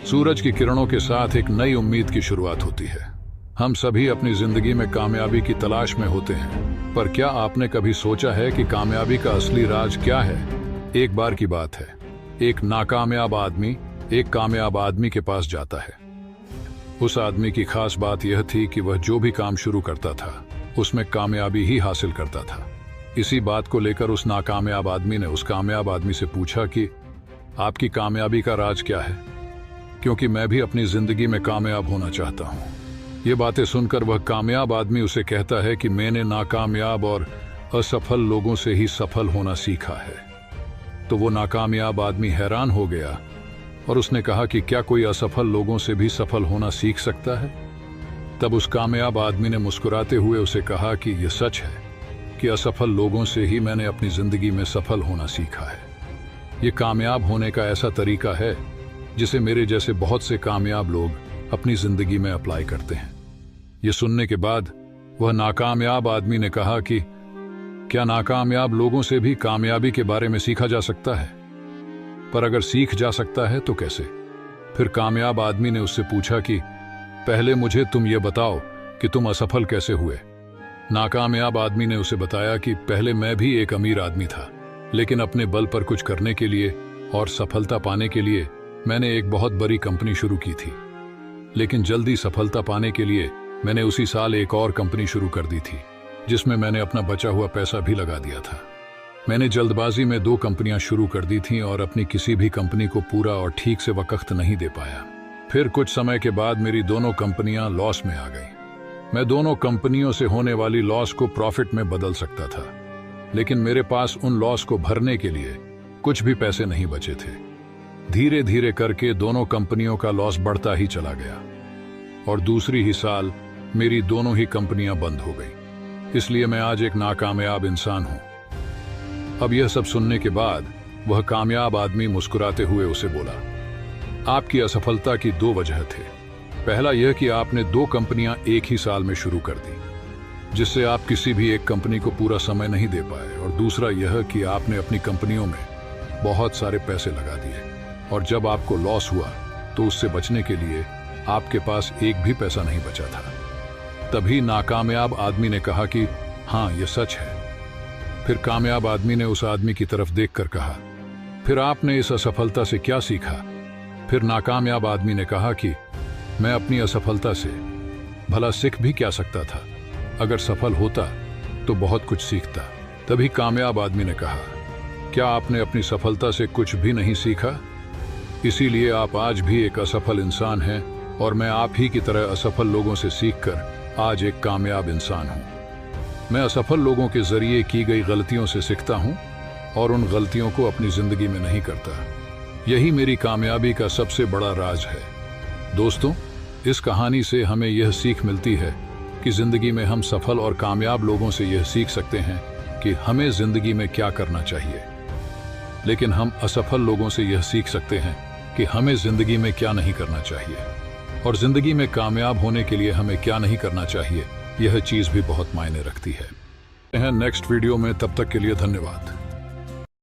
सूरज की किरणों के साथ एक नई उम्मीद की शुरुआत होती है। हम सभी अपनी जिंदगी में कामयाबी की तलाश में होते हैं, पर क्या आपने कभी सोचा है कि कामयाबी का असली राज क्या है? एक बार की बात है, एक नाकामयाब आदमी एक कामयाब आदमी के पास जाता है। उस आदमी की खास बात यह थी कि वह जो भी काम शुरू करता था उसमें कामयाबी ही हासिल करता था। इसी बात को लेकर उस नाकामयाब आदमी ने उस कामयाब आदमी से पूछा कि आपकी कामयाबी का राज क्या है, क्योंकि मैं भी अपनी जिंदगी में कामयाब होना चाहता हूँ। ये बातें सुनकर वह कामयाब आदमी उसे कहता है कि मैंने नाकामयाब और असफल लोगों से ही सफल होना सीखा है। तो वो नाकामयाब आदमी हैरान हो गया और उसने कहा कि क्या कोई असफल लोगों से भी सफल होना सीख सकता है? तब उस कामयाब आदमी ने मुस्कुराते हुए उसे कहा कि यह सच है कि असफल लोगों से ही मैंने अपनी जिंदगी में सफल होना सीखा है। ये कामयाब होने का ऐसा तरीका है जिसे मेरे जैसे बहुत से कामयाब लोग अपनी जिंदगी में अप्लाई करते हैं। ये सुनने के बाद वह नाकामयाब आदमी ने कहा कि क्या नाकामयाब लोगों से भी कामयाबी के बारे में सीखा जा सकता है? पर अगर सीख जा सकता है तो कैसे? फिर कामयाब आदमी ने उससे पूछा कि पहले मुझे तुम ये बताओ कि तुम असफल कैसे हुए। नाकामयाब आदमी ने उसे बताया कि पहले मैं भी एक अमीर आदमी था, लेकिन अपने बल पर कुछ करने के लिए और सफलता पाने के लिए मैंने एक बहुत बड़ी कंपनी शुरू की थी। लेकिन जल्दी सफलता पाने के लिए मैंने उसी साल एक और कंपनी शुरू कर दी थी, जिसमें मैंने अपना बचा हुआ पैसा भी लगा दिया था। मैंने जल्दबाजी में 2 कंपनियां शुरू कर दी थीं और अपनी किसी भी कंपनी को पूरा और ठीक से वक्त नहीं दे पाया। फिर कुछ समय के बाद मेरी दोनों कंपनियां लॉस में आ गई। मैं दोनों कंपनियों से होने वाली लॉस को प्रॉफिट में बदल सकता था, लेकिन मेरे पास उन लॉस को भरने के लिए कुछ भी पैसे नहीं बचे थे। धीरे धीरे करके दोनों कंपनियों का लॉस बढ़ता ही चला गया और दूसरी ही साल मेरी दोनों ही कंपनियां बंद हो गई। इसलिए मैं आज एक नाकामयाब इंसान हूं। अब यह सब सुनने के बाद वह कामयाब आदमी मुस्कुराते हुए उसे बोला, आपकी असफलता की 2 वजह थे। पहला यह कि आपने 2 कंपनियां एक ही साल में शुरू कर दी, जिससे आप किसी भी एक कंपनी को पूरा समय नहीं दे पाए, और दूसरा यह कि आपने अपनी कंपनियों में बहुत सारे पैसे लगा दिए और जब आपको लॉस हुआ तो उससे बचने के लिए आपके पास एक भी पैसा नहीं बचा था। तभी नाकामयाब आदमी ने कहा कि हाँ, यह सच है। फिर कामयाब आदमी ने उस आदमी की तरफ देखकर कहा, फिर आपने इस असफलता से क्या सीखा? फिर नाकामयाब आदमी ने कहा कि मैं अपनी असफलता से भला सीख भी क्या सकता था? अगर सफल होता तो बहुत कुछ सीखता। तभी कामयाब आदमी ने कहा, क्या आपने अपनी सफलता से कुछ भी नहीं सीखा? इसीलिए आप आज भी एक असफल इंसान हैं और मैं आप ही की तरह असफल लोगों से सीखकर आज एक कामयाब इंसान हूं। मैं असफल लोगों के जरिए की गई गलतियों से सीखता हूं और उन गलतियों को अपनी जिंदगी में नहीं करता। यही मेरी कामयाबी का सबसे बड़ा राज है। दोस्तों, इस कहानी से हमें यह सीख मिलती है कि जिंदगी में हम सफल और कामयाब लोगों से यह सीख सकते हैं कि हमें जिंदगी में क्या करना चाहिए, लेकिन हम असफल लोगों से यह सीख सकते हैं कि हमें जिंदगी में क्या नहीं करना चाहिए। और जिंदगी में कामयाब होने के लिए हमें क्या नहीं करना चाहिए, यह चीज भी बहुत मायने रखती है। नेक्स्ट वीडियो में, तब तक के लिए धन्यवाद।